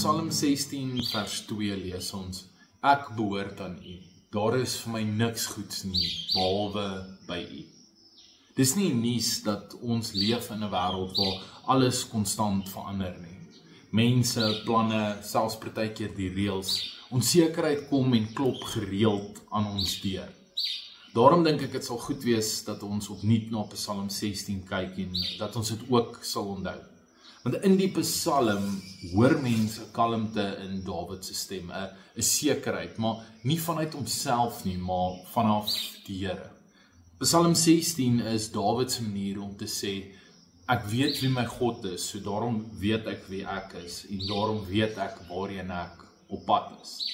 Psalm 16 vers 2 lees ons: Ek behoort aan U. Daar is vir my niks goeds nie, behalwe by U. Dis nie nuus dat ons leef in 'n wêreld waar alles konstant verander nie. Mense, planne, selfs partykeer die reëls. Onsekerheid kom en klop gereeld aan ons deur. Daarom dink ek dit sal goed wees dat ons opnuut na Psalm 16 kyk en dat ons dit ook sal onthou. Want in die Psalm hoor mense kalmte in Dawid se stem, 'n sekerheid, maar nie vanuit homself nie, maar vanaf die Here. Psalm 16 is Dawid se manier om te sê, ek weet wie my God is, so daarom weet ek wie ek is, en daarom weet ek waarheen ek op pad is.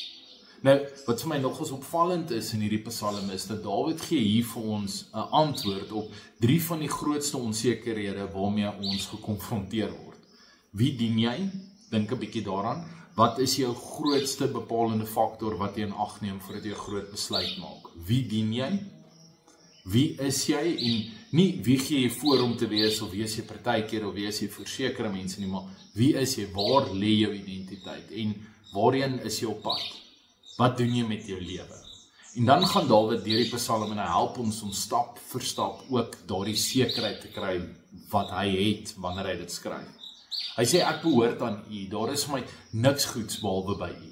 Nou, wat vir my nogals opvallend is in hierdie Psalm is dat Dawid gee hier vir ons 'n antwoord op 3 van die grootste onsekerhede waarmee ons gekonfronteer word. Wie dien jy? Dink 'n bietjie daaraan. Wat is jou grootste bepalende faktor wat jy in ag neem voordat jy 'n groot besluit maak? Wie dien jy? Wie is jy? En nie wie gee jy voor om te wees, of wees jy partykeer, of wees jy vir sekere mense nie, maar wie is jy? Waar lê jou identiteit? En waarheen is jy op pad? Wat doen jy met jou lewe? En dan gaan Dawid deur die Psalm en hy help ons om stap vir stap ook daardie sekerheid te kry wat hy het wanneer hy dit skryf. Hy sê, ek behoort aan U, daar is my niks goeds behalwe by U.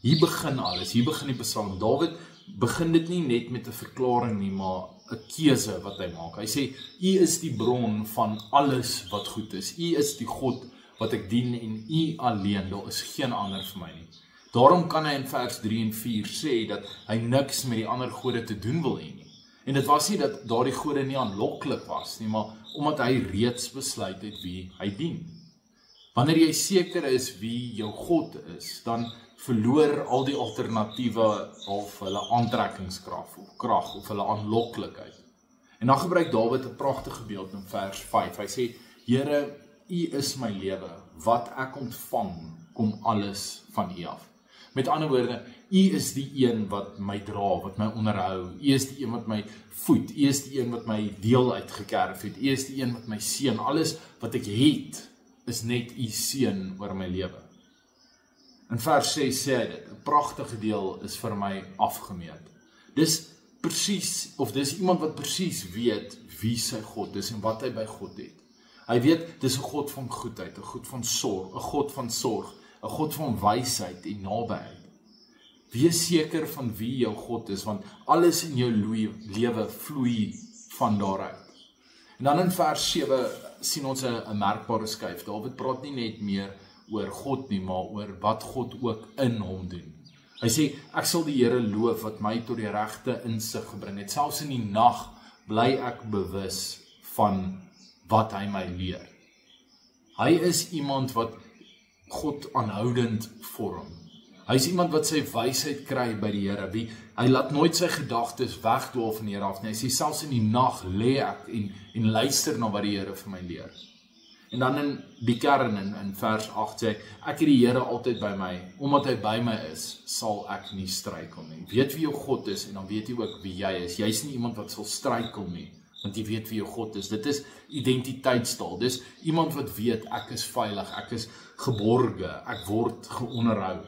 Hier begin alles, hier begin die Psalm. Dawid begin dit nie net met 'n verklaring nie, maar 'n keuse wat hy maak. Hy sê, U is die bron van alles wat goed is. U is die God wat ek dien en U alleen, daar is geen ander vir my nie. Daarom kan hy in vers 3 en 4 sê dat hy niks met die ander gode te doen wil hê nie. En dit was nie dat daardie gode nie aanloklik was nie, maar omdat hy reeds besluit het wie hy dien. Wanneer jy seker is wie jou God is, dan verloor al die alternatiewe of hulle aantrekkingskrag of hulle aanloklikheid. En dan gebruik Dawid 'n pragtige beeld in vers 5. Hy sê, Here, U is my lewe, wat ek ontvang, kom alles van U af. Met ander woorde, U is die een wat my dra, wat my onderhou. U is die een wat my voed. U is die een wat my deel uitgekerf het. U is die een wat my seën. Alles wat ek het, is net U seën oor my lewe. In vers 6 sê hy dit, 'n pragtige deel is vir my afgemeet. Dis iemand wat presies weet wie sy God is en wat hy by God het. Hy weet, dis 'n God van goedheid, 'n God van sorg, 'n God van sorg, 'n God van wysheid en nabyheid. Wees seker van wie jou God is, want alles in jou lewe vloei van daaruit. En dan in vers 7 sien ons 'n merkbare skuif. Dawid praat nie net meer oor God nie, maar oor wat God ook in hom doen. Hy sê, ek sal die Here loof wat my tot die regte insig gebring het. Selfs in die nag bly ek bewus van wat hy my leer. Hy is iemand wat God aanhoudend vorm. Hy is iemand wat sy wysheid kry by die Here. Hy laat nooit sy gedagtes wegdwaal van die Here af nie. Hy sê, selfs in die nag lê ek en luister na wat die Here vir my leer. En dan in die kern in vers 8 sê, ek het die Here altyd by my, omdat hy by my is, sal ek nie struikel nie. Weet wie jou God is, en dan weet jy ook wie jy is. Jy is nie iemand wat sal struikel nie, want jy weet wie jou God is. Dit is identiteitstaal. Dis iemand wat weet, ek is veilig, ek is geborge, ek word geonderhou.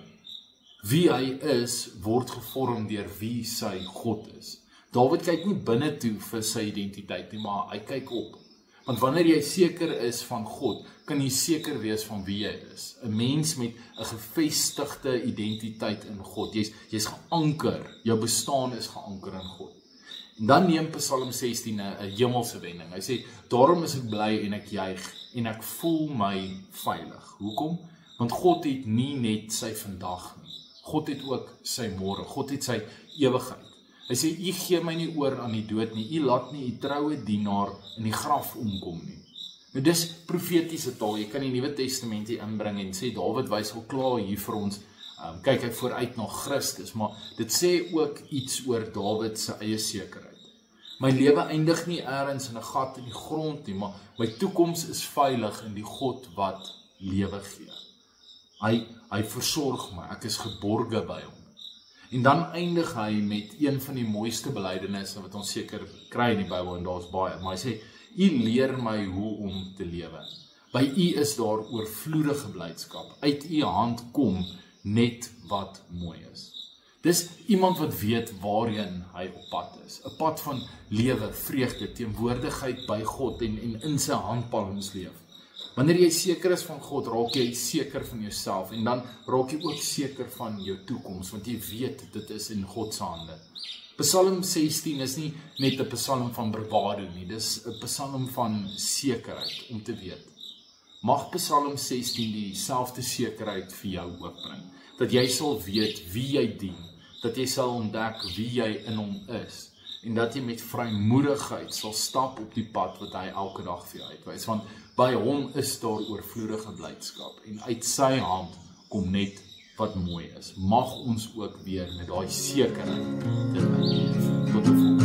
Wie hy is, word gevorm deur wie sy God is. Dawid kyk nie binne toe vir sy identiteit nie, maar hy kyk op. Want wanneer jy seker is van God, kan jy seker wees van wie jy is. 'n Mens met 'n gevestigde identiteit in God. Jy's geanker, jou bestaan is geanker in God. En dan neem Psalm 16 'n hemelse wending. Hy sê, daarom is ek bly en ek juig en ek voel my veilig. Hoekom? Want God het nie net sy vandag nie. God het ook sy môre. God het sy ewigheid. Hy sê, U gee my nie oor aan die dood nie. U laat nie U troue dienaar in die graf omkom nie. Nou dis profetiese taal. Jy kan die Nuwe Testament hier inbring en sê, Dawid wys al klaar hier vir ons, kyk hy vooruit na Christus, maar dit sê ook iets oor Dawid se eie sekerheid. My lewe eindig nie eers in 'n gat in die grond nie, maar my toekoms is veilig in die God wat lewe gee. Hy versorg my, ek is geborge by hom. En dan eindig hy met een van die mooiste belydenisse wat ons seker kry in die Bybel, en daar's baie, maar hy sê, U leer my hoe om te lewe. By U is daar oorvloedige blydskap. Uit U hand kom net wat mooi is. Dis iemand wat weet waarheen hy op pad is. 'n Pad van lewe, vreugde, teenwoordigheid by God en in sy handpalms leef. Wanneer jy seker is van God, raak jy seker van jouself en dan raak jy ook seker van jou toekoms, want jy weet dit is in God se hande. Psalm 16 is nie net 'n psalm van bravado nie, dis 'n psalm van sekerheid om te weet. Mag Psalm 16 dieselfde sekerheid vir jou oopbring, dat jy sal weet wie jy dien, dat jy sal ontdek wie jy in hom is, en dat jy met vrymoedigheid sal stap op die pad wat hy elke dag vir jou uitwys, want by hom is daar oorvloedige blydskap, en uit sy hand kom net wat mooi is. Mag ons ook weer met daai sekerheid dit uitleef. Tot 'n volgende.